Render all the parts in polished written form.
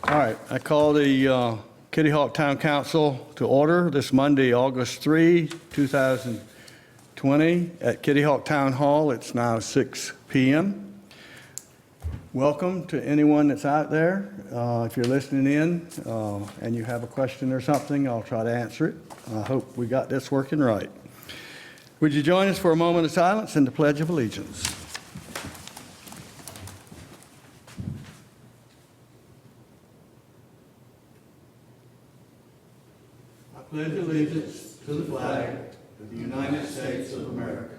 All right, I call the Kitty Hawk Town Council to order this Monday, August 3, 2020, at Kitty Hawk Town Hall. It's now 6 p.m. Welcome to anyone that's out there. If you're listening in and you have a question or something, I'll try to answer it. I hope we got this working right. Would you join us for a moment of silence and the Pledge of Allegiance? I pledge allegiance to the flag of the United States of America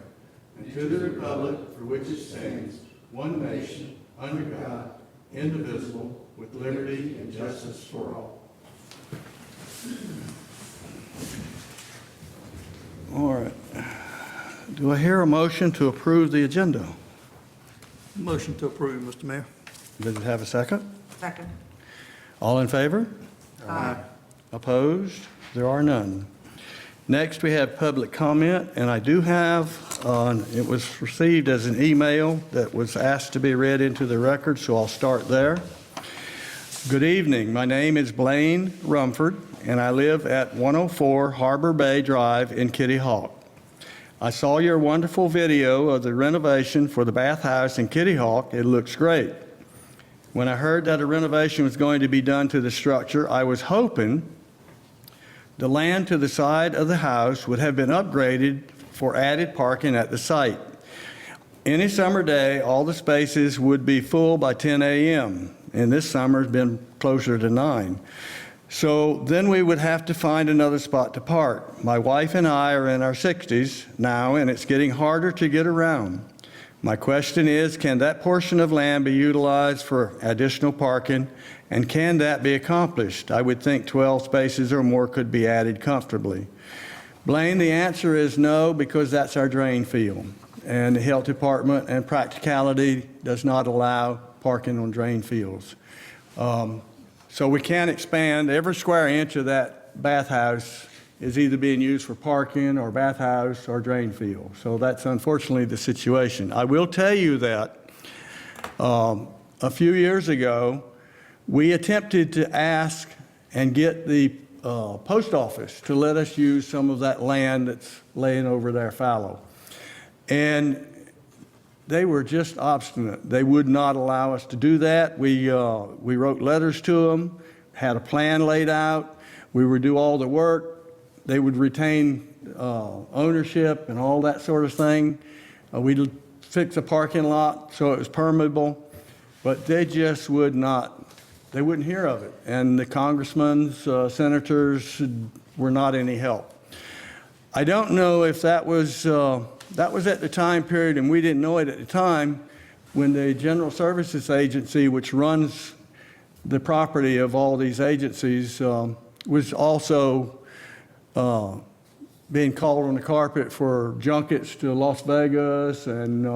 and to the republic for which it stands, one nation, under God, indivisible, with liberty and justice for all. All right. Do I hear a motion to approve the agenda? Motion to approve, Mr. Mayor. Does it have a second? Second. All in favor? Aye. Opposed? There are none. Next, we have public comment, and I do have, it was received as an email that was asked to be read into the record, so I'll start there. Good evening. My name is Blaine Rumford, and I live at 104 Harbor Bay Drive in Kitty Hawk. I saw your wonderful video of the renovation for the bathhouse in Kitty Hawk. It looks great. When I heard that a renovation was going to be done to the structure, I was hoping the land to the side of the house would have been upgraded for added parking at the site. Any summer day, all the spaces would be full by 10 a.m., and this summer has been closer to 9. So then we would have to find another spot to park. My wife and I are in our 60s now, and it's getting harder to get around. My question is, can that portion of land be utilized for additional parking, and can that be accomplished? I would think 12 spaces or more could be added comfortably. Blaine, the answer is no, because that's our drain field, and the health department and practicality does not allow parking on drain fields. So we can't expand. Every square inch of that bathhouse is either being used for parking or bathhouse or drain field. So that's unfortunately the situation. I will tell you that a few years ago, we attempted to ask and get the post office to let us use some of that land that's laying over there fallow. And they were just obstinate. They would not allow us to do that. We wrote letters to them, had a plan laid out. We would do all the work. They would retain ownership and all that sort of thing. We'd fix a parking lot so it was permeable, but they just would not. They wouldn't hear of it. And the congressmen, senators were not any help. I don't know if that was at the time period, and we didn't know it at the time, when the General Services Agency, which runs the property of all these agencies, was also being called on the carpet for junkets to Las Vegas and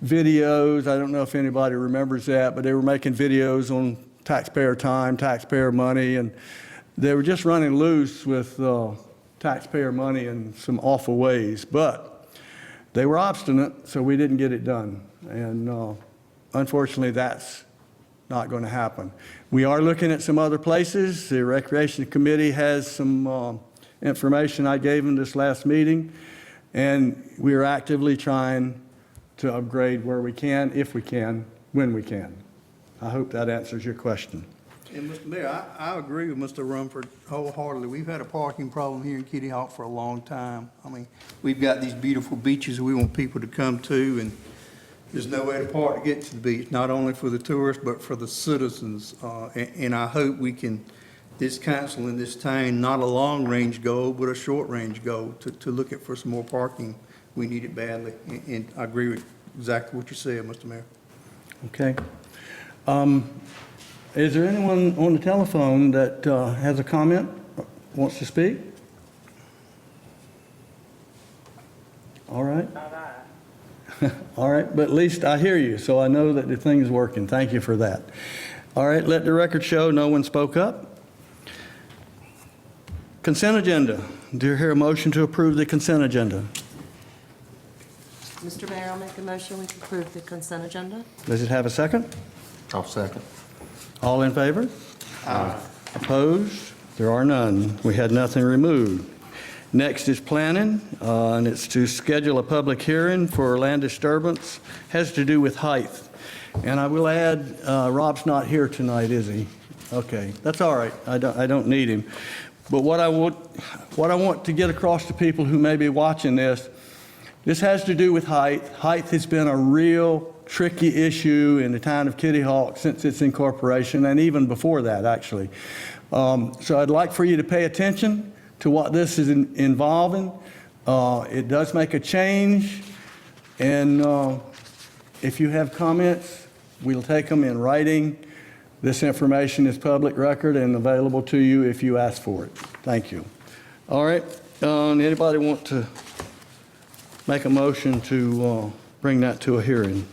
videos. I don't know if anybody remembers that, but they were making videos on taxpayer time, taxpayer money, and they were just running loose with taxpayer money in some awful ways. But they were obstinate, so we didn't get it done. And unfortunately, that's not going to happen. We are looking at some other places. The Recreation Committee has some information I gave them this last meeting, and we are actively trying to upgrade where we can, if we can, when we can. I hope that answers your question. And Mr. Mayor, I agree with Mr. Rumford wholeheartedly. We've had a parking problem here in Kitty Hawk for a long time. I mean, we've got these beautiful beaches we want people to come to, and there's no way to park to get to the beach, not only for the tourists, but for the citizens. And I hope we can, this council in this town, not a long-range goal, but a short-range goal to look at for some more parking. We need it badly. And I agree with exactly what you said, Mr. Mayor. Okay. Is there anyone on the telephone that has a comment, wants to speak? All right. All right, but at least I hear you, so I know that the thing is working. Thank you for that. All right, let the record show no one spoke up. Consent agenda. Do you hear a motion to approve the consent agenda? Mr. Mayor, I'll make a motion we can approve the consent agenda. Does it have a second? I'll second. All in favor? Opposed? There are none. We had nothing removed. Next is planning, and it's to schedule a public hearing for land disturbance. Has to do with height. And I will add, Rob's not here tonight, is he? Okay, that's all right. I don't need him. But what I want to get across to people who may be watching this has to do with height. Height has been a real tricky issue in the town of Kitty Hawk since its incorporation, and even before that, actually. So I'd like for you to pay attention to what this is involving. It does make a change, and if you have comments, we'll take them in writing. This information is public record and available to you if you ask for it. Thank you. All right, anybody want to make a motion to bring that to a hearing?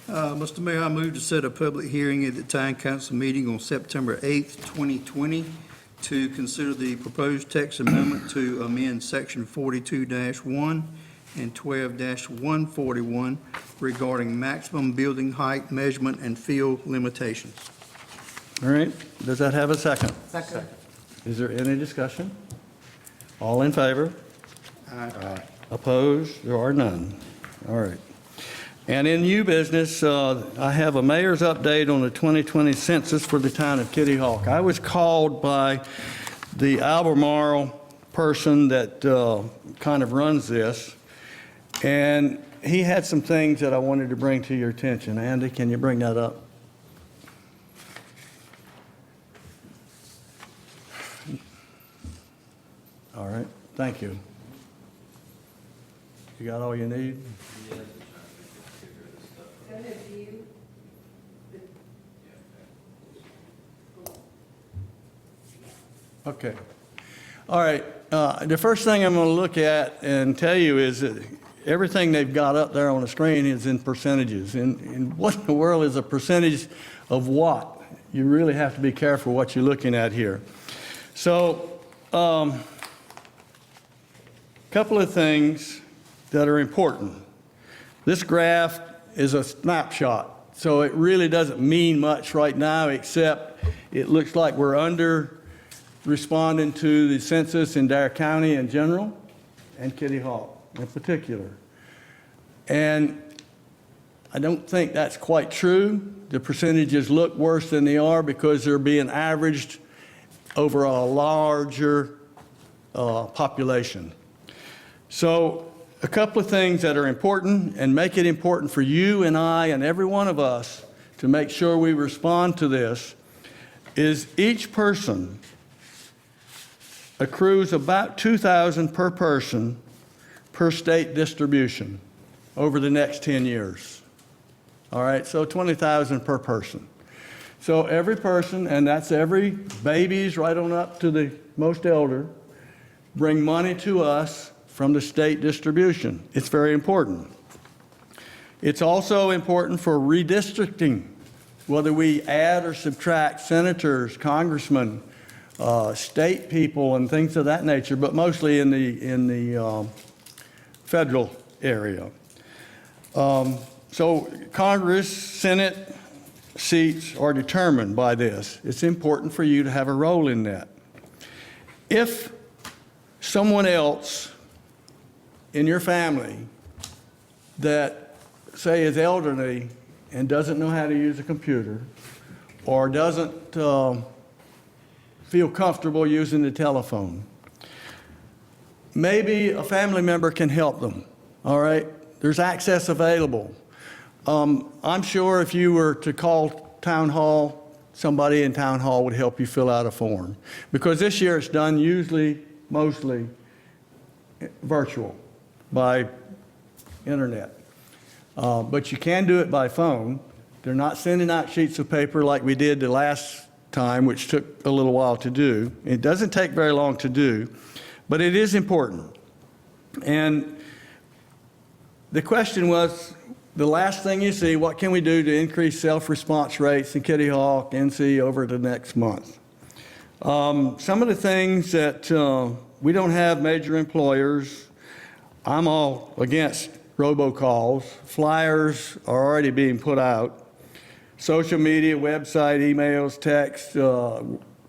Mr. Mayor, I move to set a public hearing at the town council meeting on September 8th, 2020, to consider the proposed text amendment to amend Section 42-1 and 12-141 regarding maximum building height measurement and field limitations. All right, does that have a second? Second. Is there any discussion? All in favor? Opposed? There are none. All right. And in new business, I have a mayor's update on the 2020 census for the town of Kitty Hawk. I was called by the Albemarle person that kind of runs this, and he had some things that I wanted to bring to your attention. Andy, can you bring that up? All right, thank you. You got all you need? Okay. All right. The first thing I'm going to look at and tell you is that everything they've got up there on the screen is in percentages. And what in the world is a percentage of what? You really have to be careful what you're looking at here. So, couple of things that are important. This graph is a snapshot, so it really doesn't mean much right now, except it looks like we're under responding to the census in Dare County in general and Kitty Hawk in particular. And I don't think that's quite true. The percentages look worse than they are because they're being averaged over a larger population. So a couple of things that are important and make it important for you and I and every one of us to make sure we respond to this is each person accrues about $2,000 per person per state distribution over the next 10 years. All right, so $20,000 per person. So every person, and that's every babies right on up to the most elder, bring money to us from the state distribution. It's very important. It's also important for redistricting, whether we add or subtract senators, congressmen, state people, and things of that nature, but mostly in the federal area. So Congress, Senate seats are determined by this. It's important for you to have a role in that. If someone else in your family that, say, is elderly and doesn't know how to use a computer or doesn't feel comfortable using the telephone, maybe a family member can help them, all right? There's access available. I'm sure if you were to call Town Hall, somebody in Town Hall would help you fill out a form. Because this year it's done mostly virtual, by internet. But you can do it by phone. They're not sending out sheets of paper like we did the last time, which took a little while to do. It doesn't take very long to do, but it is important. And the question was, the last thing you see, what can we do to increase self-response rates in Kitty Hawk, NC over the next month? Some of the things that we don't have major employers. I'm all against robocalls. Flyers are already being put out. Social media, website, emails, text,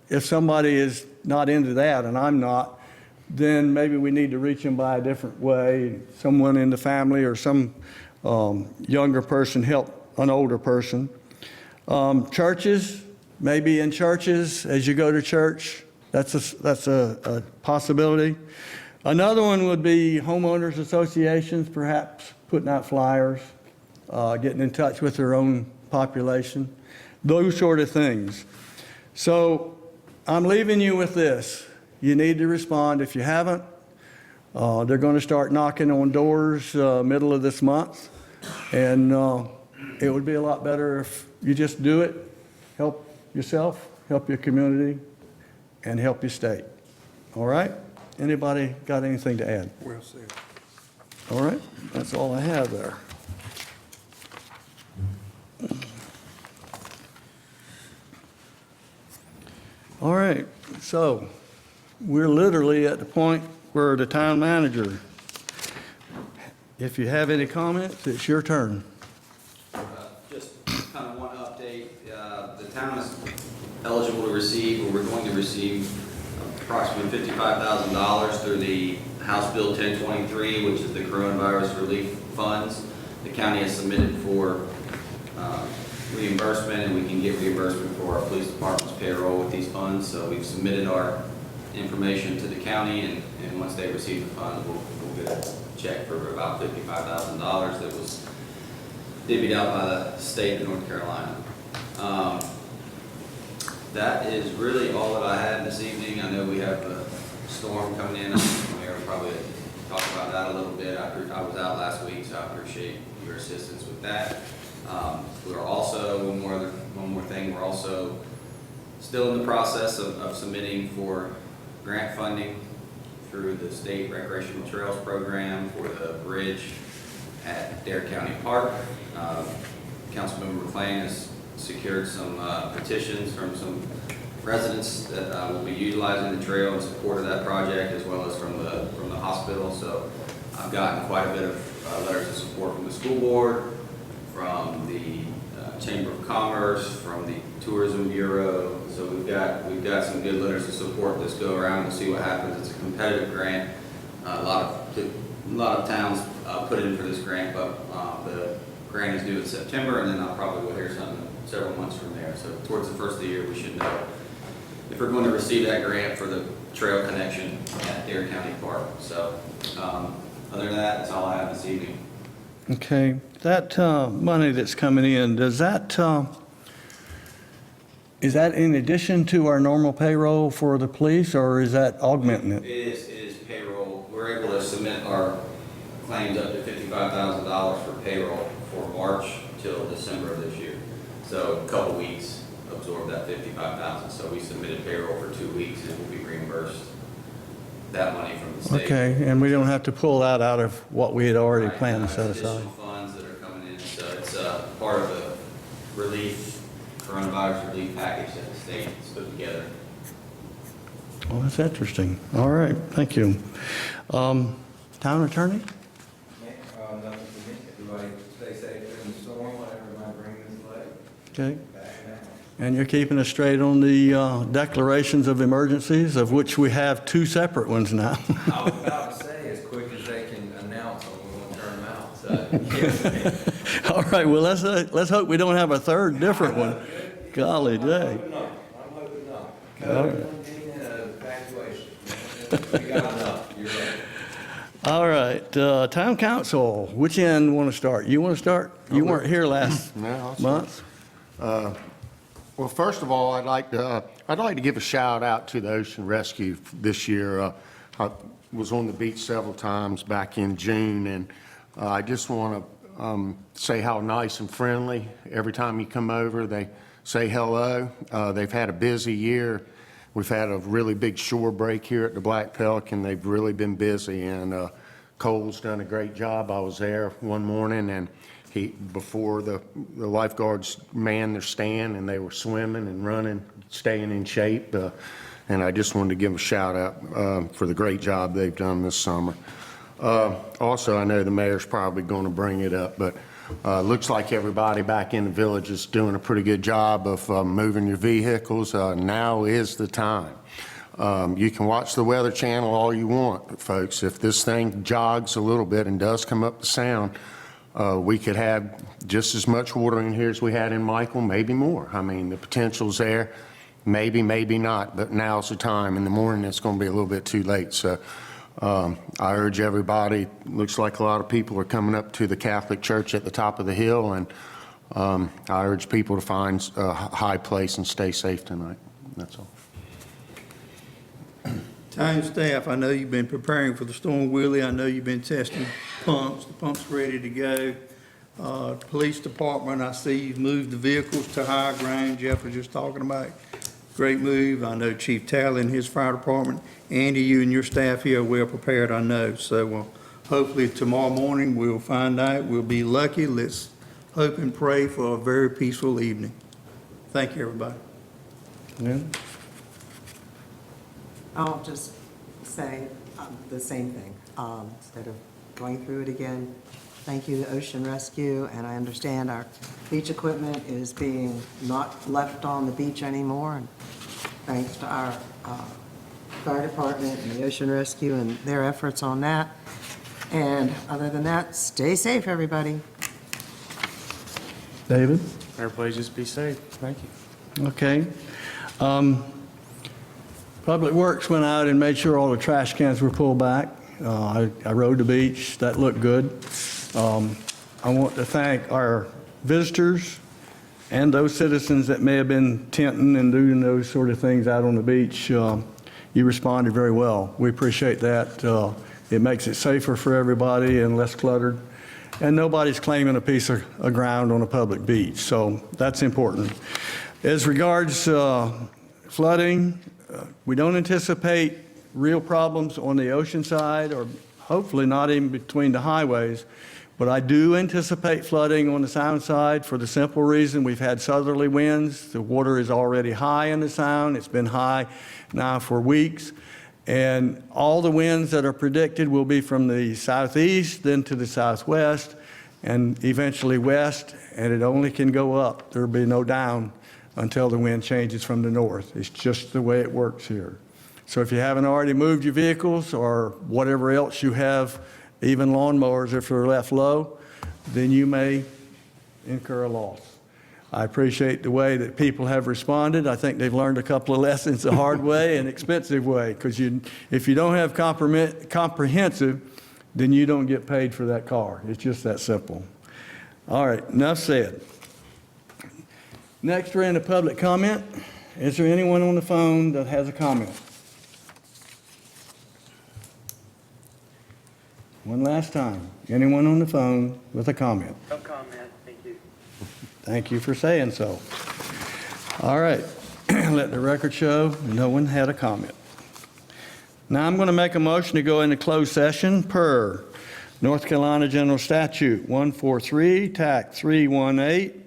if somebody is not into that, and I'm not, then maybe we need to reach them by a different way. Someone in the family or some younger person help an older person. Churches, maybe in churches, as you go to church, that's a possibility. Another one would be homeowners associations, perhaps putting out flyers, getting in touch with their own population, those sort of things. So I'm leaving you with this. You need to respond. If you haven't, they're going to start knocking on doors middle of this month. And it would be a lot better if you just do it, help yourself, help your community, and help your state. All right? Anybody got anything to add? Well said. All right, that's all I have there. All right, so we're literally at the point where the town manager, if you have any comments, it's your turn. Just kind of one update. The town is eligible to receive, or we're going to receive approximately $55,000 through the House Bill 1023, which is the coronavirus relief funds. The county has submitted for reimbursement, and we can get reimbursement for our police department's payroll with these funds. So we've submitted our information to the county, and once they receive the funds, we'll get a check for about $55,000 that was divvied out by the state of North Carolina. That is really all that I had this evening. I know we have a storm coming in. Mayor will probably talk about that a little bit. I was out last week, so I appreciate your assistance with that. We're also, one more thing, we're also still in the process of submitting for grant funding through the State Recreational Trails Program for the bridge at Dare County Park. Councilmember McLean has secured some petitions from some residents that will be utilizing the trail in support of that project, as well as from the hospital. So I've gotten quite a bit of letters of support from the school board, from the Chamber of Commerce, from the Tourism Bureau. So we've got some good letters of support. Let's go around and see what happens. It's a competitive grant. A lot of towns put in for this grant, but the grant is due in September, and then I'll probably will hear something several months from there. So towards the first of the year, we should know if we're going to receive that grant for the trail connection at Dare County Park. So other than that, that's all I have this evening. Okay, that money that's coming in, is that in addition to our normal payroll for the police, or is that augmenting it? It is payroll. We're able to submit our claims up to $55,000 for payroll for March till December of this year. So a couple weeks absorb that $55,000. So we submitted payroll for 2 weeks, and we'll be reimbursed that money from the state. Okay, and we don't have to pull that out of what we had already Right, planned to set it's aside. additional funds that are coming in. So it's part of the coronavirus relief package that the state has put together. Well, that's interesting. All right, thank you. Town attorney? Nothing for me. Everybody stay safe in the storm, whatever might bring this way. Okay. Back now. And you're keeping us straight on the declarations of emergencies, of which we have 2 separate ones now. I was about to say, as quick as they can announce them, we won't turn them out. So, All right, well, let's hope we don't have a third different one. Golly I'm day. hoping not. I'm hoping not. All right. COVID-19 evacuation. We got enough. You're right. All right, town council, which end want to start? You want to start? You weren't here last No, I'll start. month? Well, first of all, I'd like to give a shout out to the Ocean Rescue this year. I was on the beach several times back in June, and I just want to say how nice and friendly. Every time you come over, they say hello. They've had a busy year. We've had a really big shore break here at the Black Pelican. They've really been busy, and Cole's done a great job. I was there one morning, and before the lifeguards manned their stand, and they were swimming and running, staying in shape. And I just wanted to give them a shout out for the great job they've done this summer. Also, I know the mayor's probably going to bring it up, but Looks like everybody back in the village is doing a pretty good job of moving your vehicles. Now is the time. You can watch the Weather Channel all you want, folks. If this thing jogs a little bit and does come up the sound, we could have just as much water in here as we had in Michael, maybe more. I mean, the potential's there. Maybe, maybe not, but now's the time. In the morning, it's going to be a little bit too late. So I urge everybody, looks like a lot of people are coming up to the Catholic Church at the top of the hill, and I urge people to find a high place and stay safe tonight. That's all. Town staff, I know you've been preparing for the storm, Willie. I know you've been testing pumps. The pump's ready to go. Police department, I see you've moved the vehicles to higher ground. Jeff was just talking about it. Great move. I know Chief Talley and his fire department. Andy, you and your staff here are well prepared, I know. So hopefully tomorrow morning we'll find out. We'll be lucky. Let's hope and pray for a very peaceful evening. Thank you, everybody. Yeah. I'll just say the same thing, instead of going through it again. Thank you to Ocean Rescue, and I understand our beach equipment is being not left on the beach anymore, and thanks to our fire department and the Ocean Rescue and their efforts on that. And other than that, stay safe, everybody. David? Everybody just be safe. Thank you. Okay. Public Works went out and made sure all the trash cans were pulled back. I rode the beach. That looked good. I want to thank our visitors and those citizens that may have been tenting and doing those sort of things out on the beach. You responded very well. We appreciate that. It makes it safer for everybody and less cluttered. And nobody's claiming a piece of ground on a public beach, so that's important. As regards flooding, we don't anticipate real problems on the ocean side, or hopefully not even between the highways, but I do anticipate flooding on the Sound side for the simple reason we've had southerly winds. The water is already high in the Sound. It's been high now for weeks. And all the winds that are predicted will be from the southeast, then to the southwest, and eventually west, and it only can go up. There'll be no down until the wind changes from the north. It's just the way it works here. So if you haven't already moved your vehicles or whatever else you have, even lawnmowers if they're left low, then you may incur a loss. I appreciate the way that people have responded. I think they've learned a couple of lessons the hard way and expensive way, because if you don't have comprehensive, then you don't get paid for that car. It's just that simple. All right, enough said. Next, we're into public comment. Is there anyone on the phone that has a comment? One last time. Anyone on the phone with a comment? No comment, thank you. Thank you for saying so. All right, let the record show no one had a comment. Now I'm going to make a motion to go into closed session per North Carolina General Statute 143, TAC 318,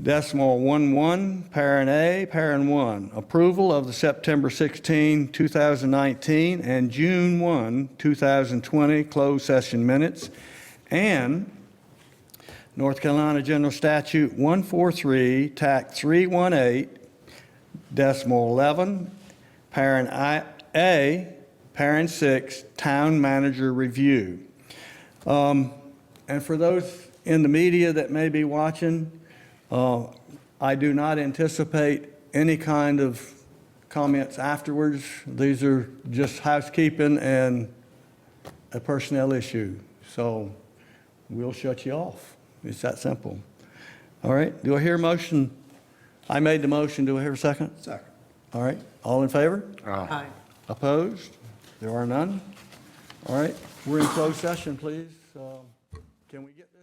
decimal 11, parent A, parent 1, approval of the September 16, 2019 and June 1, 2020 closed session minutes, and North Carolina General Statute 143, TAC 318, decimal 11, parent A, parent 6, town manager review. And for those in the media that may be watching, I do not anticipate any kind of comments afterwards. These are just housekeeping and a personnel issue. So we'll shut you off. It's that simple. All right, do I hear a motion? I made the motion. Do I hear a second? Second. All right, all in favor? Aye. Opposed? There are none? All right, we're in closed session, please. Can we get this?